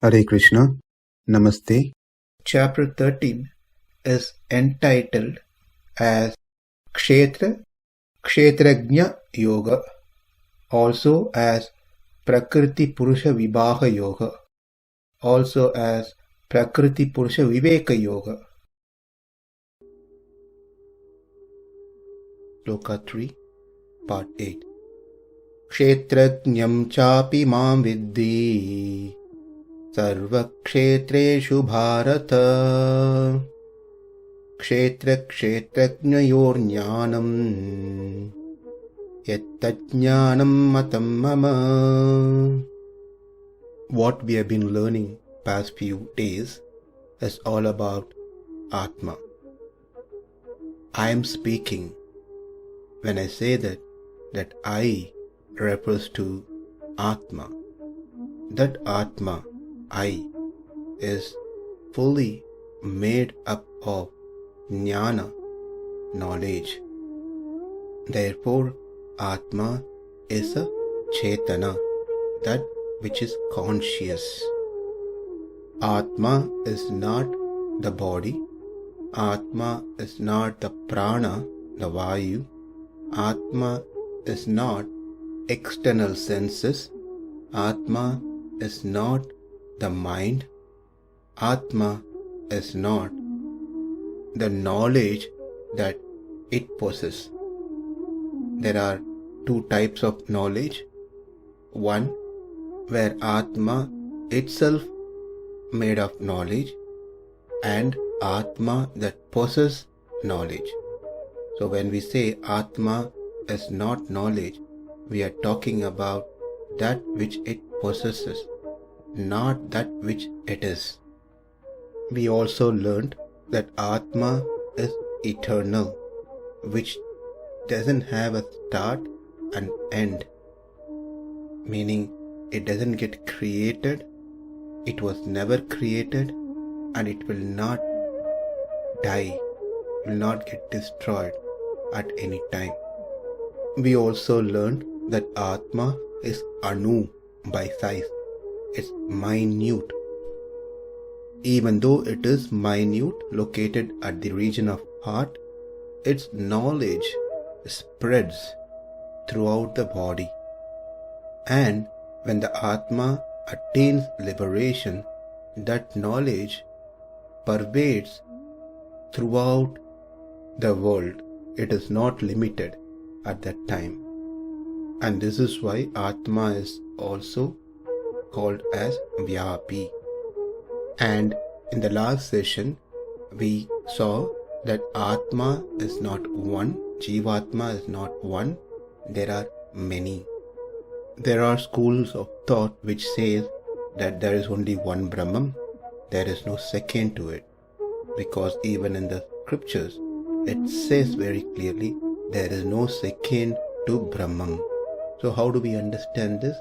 Hare Krishna, Namaste. Chapter 13 is entitled as kṣetra-kṣetrajñayor, also as Prakriti Purusha Vibhaga Yoga, also as Prakriti Purusha Viveka Yoga. Sloka 3, Part 8. kṣetra-jñaṁ cāpi mām viddhi sarva-kṣetreṣu bhārata kṣetra-kṣetrajñayor jñānaṁ jñānaṁ mataṁ mama. What we have been learning past few days is all about Atma. I am speaking. When I say that I refers to Atma. That Atma, I, is fully made up of jnana, knowledge. Therefore, Atma is a cetana, that which is conscious. Atma is not the body. Atma is not the prana, the vayu. Atma is not external senses. Atma is not the mind. Atma is not the knowledge that it possesses. There are two types of knowledge. One, where Atma itself made of knowledge, and Atma that possesses knowledge. So when we say Atma is not knowledge, we are talking about that which it possesses, not that which it is. We also learned that Atma is eternal, which doesn't have a start and end, meaning it doesn't get created, it was never created, and it will not die, will not get destroyed at any time. We also learned that Atma is anu by size. It's minute. Even though it is minute, located at the region of heart, its knowledge spreads throughout the body. And when the Atma attains liberation, that knowledge pervades throughout the world. It is not limited at that time. And this is why Atma is also called as Vyapi. And in the last session, we saw that Atma is not one, Jivatma is not one, there are many. There are schools of thought which says that there is only one Brahman, there is no second to it. Because even in the scriptures, it says very clearly, there is no second to Brahman. So how do we understand this?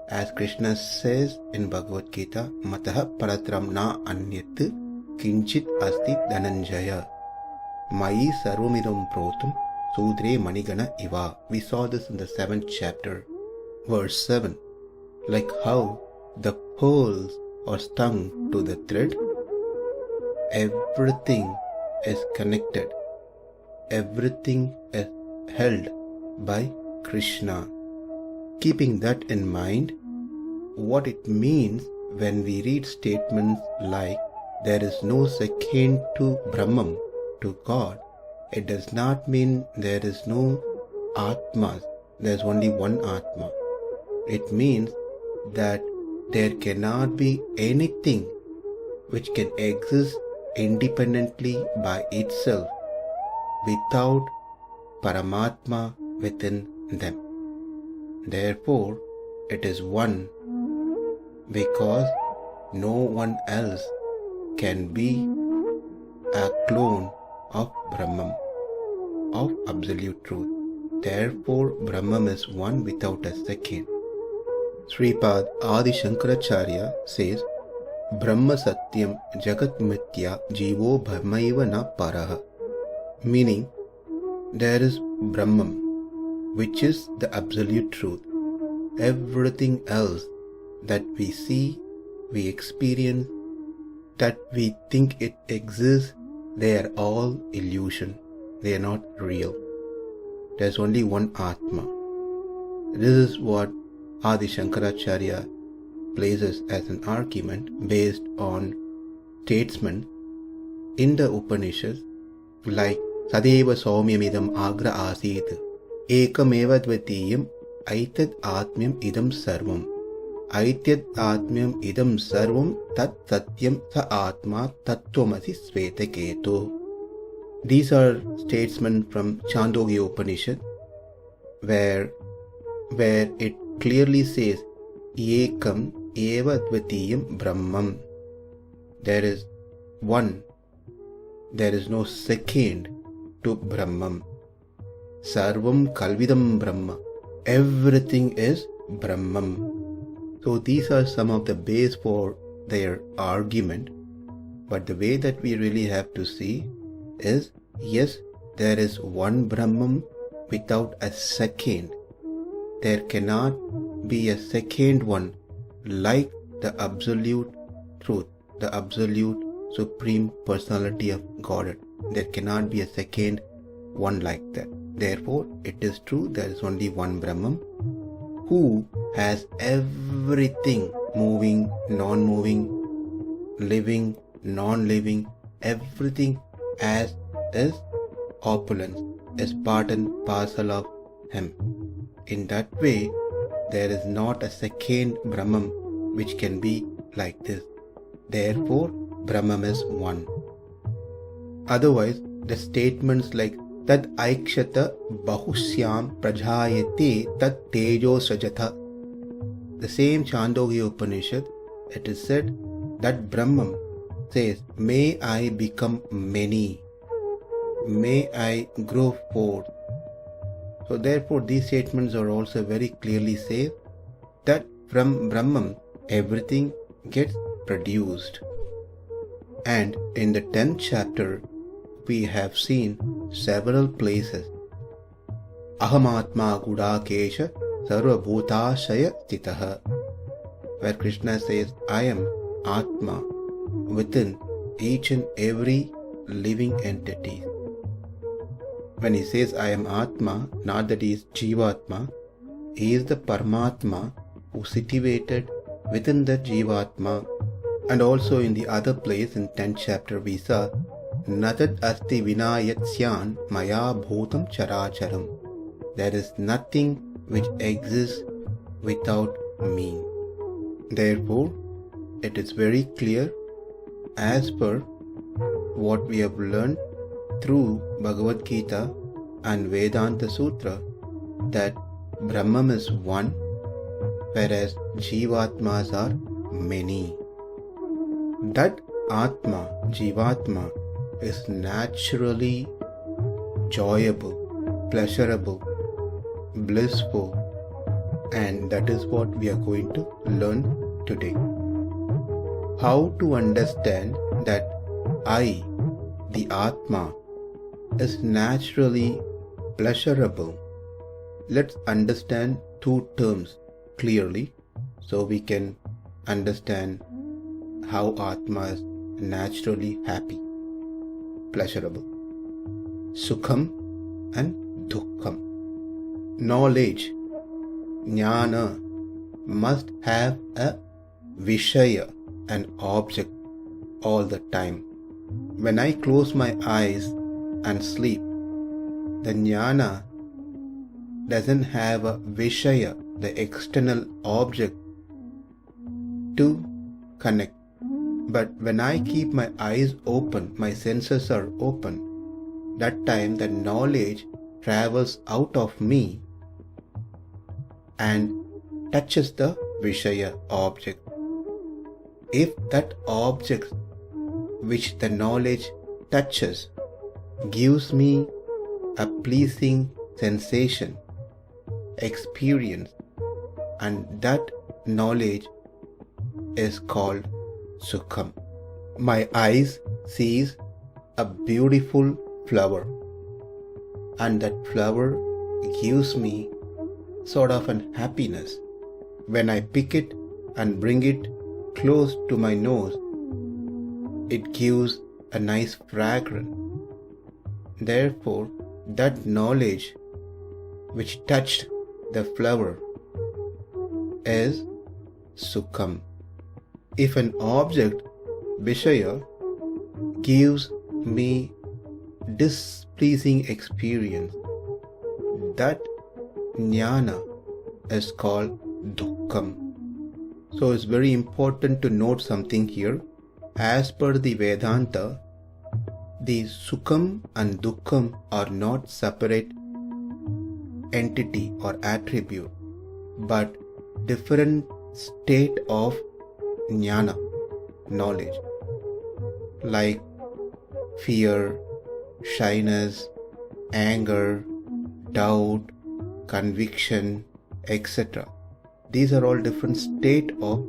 As Krishna says in Bhagavad Gita, mataṁ paratram na anyat kinchit asti dhananjaya mai sarvamidam protum sudre manigana iva. We saw this in the 7th chapter, verse 7. Like how the pearls are strung to the thread, everything is connected. Everything is held by Krishna. Keeping that in mind, what it means when we read statements like there is no second to Brahman, to God, it does not mean there is no Atmas, there is only one Atma. It means that there cannot be anything which can exist independently by itself without Paramatma within them. Therefore, it is one because no one else can be a clone of Brahman, of Absolute Truth. Therefore, Brahman is one without a second. Sripad Adi Shankaracharya says, Brahma Satyam Jagat Mithya Jivo Brahmaiva na Paraha. Meaning, there is Brahman, which is the absolute truth. Everything else that we see we experience, that we think it exists, they are all illusion. They are not real. There is only one Atma. This is what Adi Shankaracharya places as an argument based on statements in the Upanishads like Sadeva Saumyamidam Agra Asit Ekameva Dvitiyam Aitat Atmyam Idam Sarvam Aityat Atmyam Idam Sarvam Tat Satyam Sa Atma Tattvamasi Svetaketu. These are statements from Chandogya Upanishad where it clearly says Ekam Eva Dvitiyam Brahmam. There is one. There is no second to Brahman. Sarvam Kalvidam Brahma. Everything is Brahman. So these are some of the base for their argument. But the way that we really have to see is, yes, there is one Brahman without a second. There cannot be a second one like the absolute truth, the absolute Supreme Personality of Godhead. There cannot be a second one like that. Therefore, it is true there is only one Brahman who has everything, moving, non-moving, living, non-living, everything as is opulence, is part and parcel of Him. In that way, there is not a second Brahman which can be like this. Therefore, Brahman is one. Otherwise, the statements like Tad aikshata bahusyam prajayate tat tejo sajatha. The same Chandogya Upanishad, it is said that Brahman says, may I become many, may I grow forth. So therefore these statements are also very clearly say that from Brahman everything gets produced. And in the 10th chapter we have seen several places. Ahamatma gudakesha sarva-bhutashaya stitaha, where Krishna says, I am Atma within each and every living entity. When he says I am Atma, not that he is Jivatma, he is the Paramatma who is situated within the Jivatma. And also in the other place in 10th chapter we saw Natat asti vinayat scion maya bhutam characharam. There is nothing which exists without me. Therefore, it is very clear as per what we have learned through Bhagavad Gita and Vedanta Sutra that Brahman is one, whereas Jivatmas are many. That Atma, Jivatma, is naturally joyable, pleasurable, blissful, and that is what we are going to learn today. How to understand that I, the Atma, is naturally pleasurable. Let's understand two terms clearly so we can understand how Atma is naturally happy, pleasurable. Sukham and Dukkham. Knowledge, jnana, must have a Vishaya, an object, all the time. When I close my eyes and sleep, the jnana doesn't have a Vishaya, the external object, to connect. But when I keep my eyes open, my senses are open, that time the knowledge travels out of me and touches the Vishaya object. If that object which the knowledge touches gives me a pleasing sensation, experience, and that knowledge is called Sukham. My eyes sees a beautiful flower, and that flower gives me sort of an happiness. When I pick it and bring it close to my nose, it gives a nice fragrance. Therefore, that knowledge which touched the flower is sukham. If an object, vishaya, gives me displeasing experience, that jnana is called dukkham. So it's very important to note something here. As per the Vedanta, the sukham and dukkham are not separate entity or attribute, but different state of jnana, knowledge, like fear, shyness, anger, doubt, conviction, etc. These are all different state of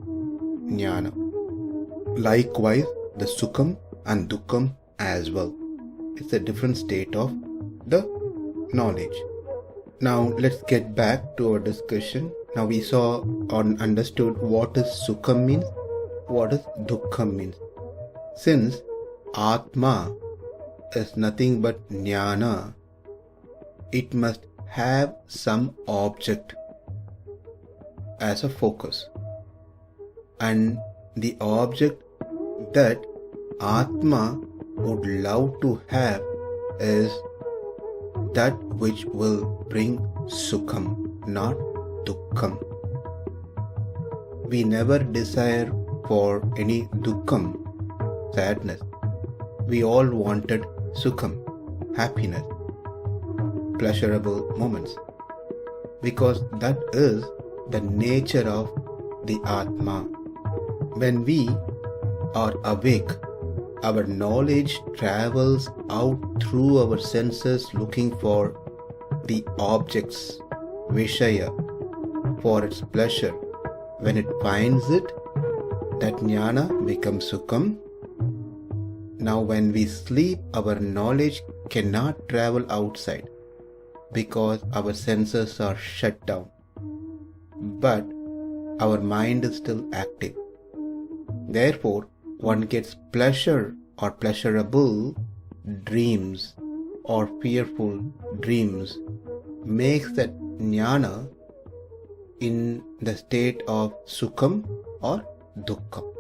jnana. Likewise, the sukham and dukkham as well. It's a different state of the knowledge. Now let's get back to our discussion. Now we saw or understood what is sukham means, what is dukkham means. Since Atma is nothing but jnana, it must have some object as a focus. And the object that Atma would love to have is that which will bring sukham, not dukkham. We never desire for any dukkham, sadness. We all wanted sukham, happiness, pleasurable moments, because that is the nature of the Atma. When we are awake, our knowledge travels out through our senses looking for the objects, vishaya, for its pleasure. When it finds it, that jnana becomes sukham. Now when we sleep, our knowledge cannot travel outside because our senses are shut down. But our mind is still active. Therefore, one gets pleasure or pleasurable dreams or fearful dreams, makes that jnana in the state of sukham or dukkham.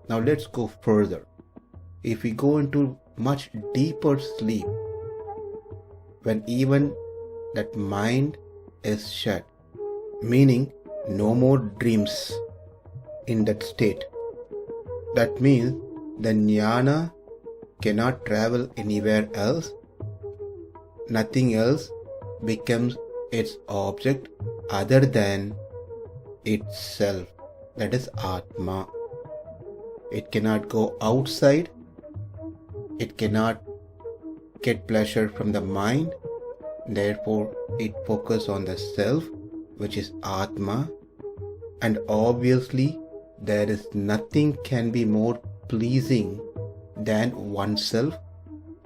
Now let's go further. If we go into much deeper sleep, when even that mind is shut, meaning no more dreams in that state, that means the jnana cannot travel anywhere else. Nothing else becomes its object other than itself, that is Atma. It cannot go outside. It cannot get pleasure from the mind. Therefore, it focuses on the self, which is Atma. And obviously, there is nothing can be more pleasing than oneself,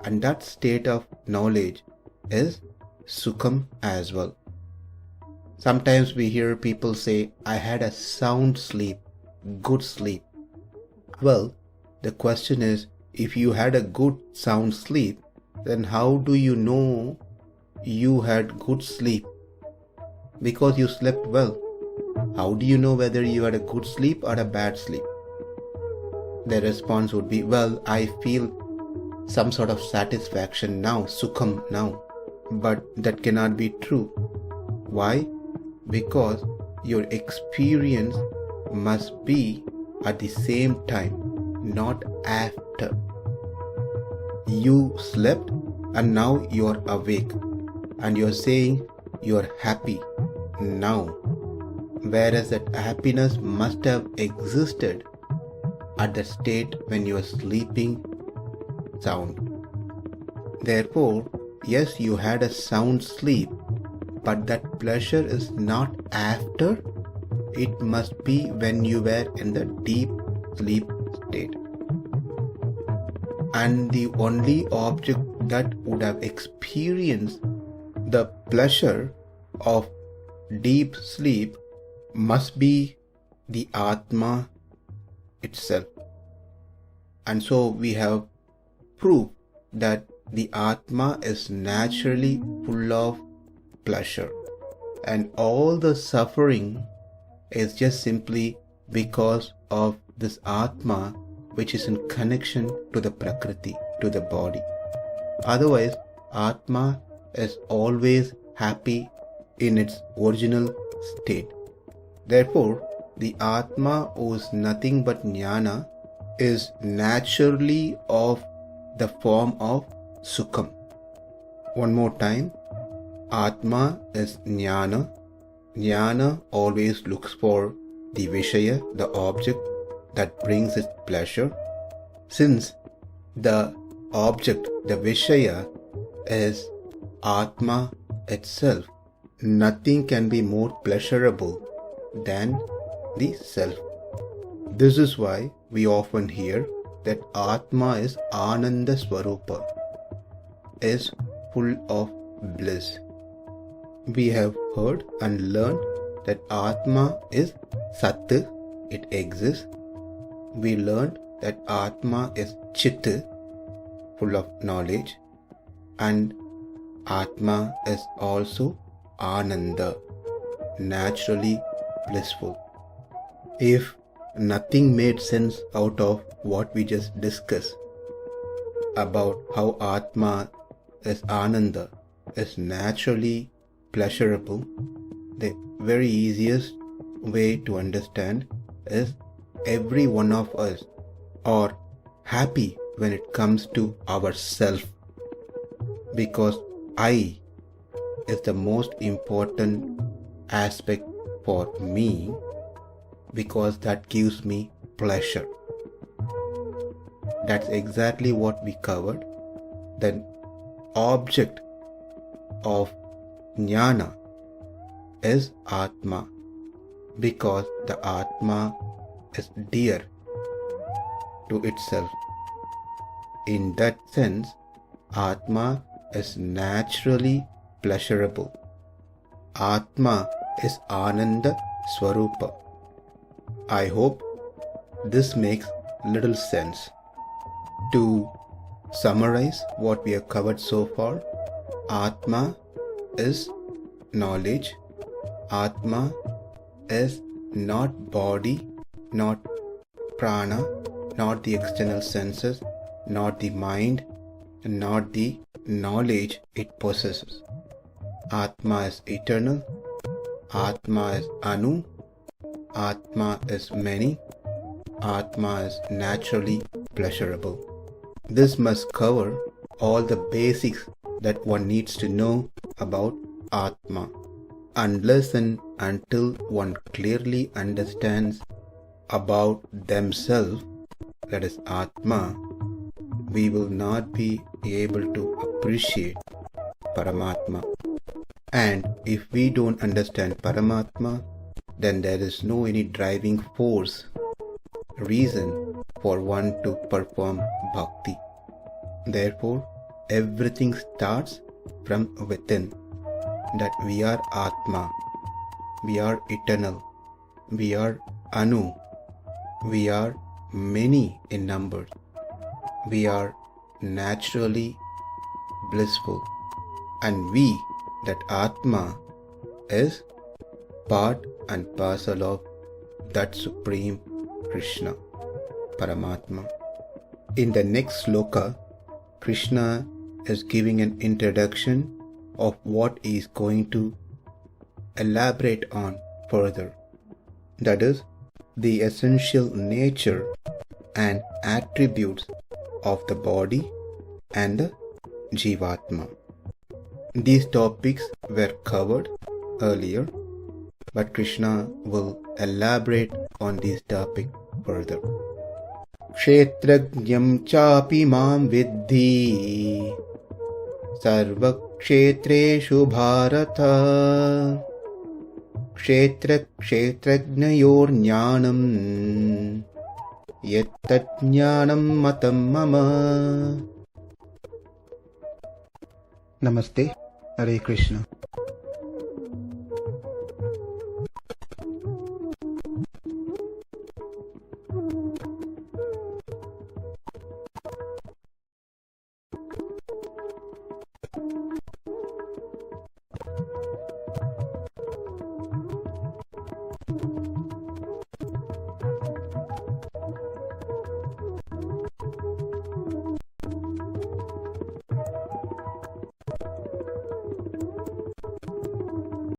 and that state of knowledge is sukham as well. Sometimes we hear people say, I had a sound sleep, good sleep. Well, the question is, if you had a good sound sleep, then how do you know you had good sleep? Because you slept well. How do you know whether you had a good sleep or a bad sleep? The response would be, well, I feel some sort of satisfaction now, sukham now. But that cannot be true. Why? Because your experience must be at the same time, not after. You slept and now you are awake and you are saying you are happy now, whereas that happiness must have existed at the state when you are sleeping sound. Therefore, yes, you had a sound sleep, but that pleasure is not after. It must be when you were in the deep sleep state. And the only object that would have experienced the pleasure of deep sleep must be the Atma itself. And so we have proof that the Atma is naturally full of pleasure, and all the suffering is just simply because of this Atma, which is in connection to the Prakriti, to the body. Otherwise, Atma is always happy in its original state. Therefore, the Atma, who is nothing but jnana, is naturally of the form of Sukham. One more time, Atma is jnana. Jnana always looks for the Vishaya, the object that brings its pleasure. Since the object, the Vishaya, is Atma itself, nothing can be more pleasurable than the self. This is why we often hear that Atma is Ananda Swarupa, is full of bliss. We have heard and learned that Atma is Sat, it exists. We learned that Atma is Chit, full of knowledge, and Atma is also Ananda, naturally blissful. If nothing made sense out of what we just discussed about how Atma is Ananda, is naturally pleasurable, the very easiest way to understand is every one of us are happy when it comes to ourself, because I is the most important aspect for me, because that gives me pleasure. That's exactly what we covered. The object of jnana is Atma, because the Atma is dear to itself. In that sense, Atma is naturally pleasurable. Atma is Ananda Swarupa. I hope this makes little sense. To summarize what we have covered so far, Atma is knowledge. Atma is not body, not prana, not the external senses, not the mind, and not the knowledge it possesses. Atma is eternal. Atma is Anu. Atma is many. Atma is naturally pleasurable. This must cover all the basics that one needs to know about Atma. Unless and until one clearly understands about themselves, that is Atma, we will not be able to appreciate Paramatma. And if we don't understand Paramatma, then there is no any driving force, reason for one to perform bhakti. Therefore, everything starts from within, that we are Atma, we are eternal, we are Anu, we are many in numbers, we are naturally blissful, and we, that Atma, is part and parcel of that Supreme Krishna, Paramatma. In the next sloka, Krishna is giving an introduction of what he is going to elaborate on further. That is, the essential nature and attributes of the body and the Jivatma. These topics were covered earlier, but Krishna will elaborate on this topic further. kṣetra-jñaṁ cāpi mām viddhi sarva-kṣetreṣu bhārata kṣetra-kṣetrajñayor jñānaṁ jñānaṁ mataṁ mama. Namaste. Hare Krishna.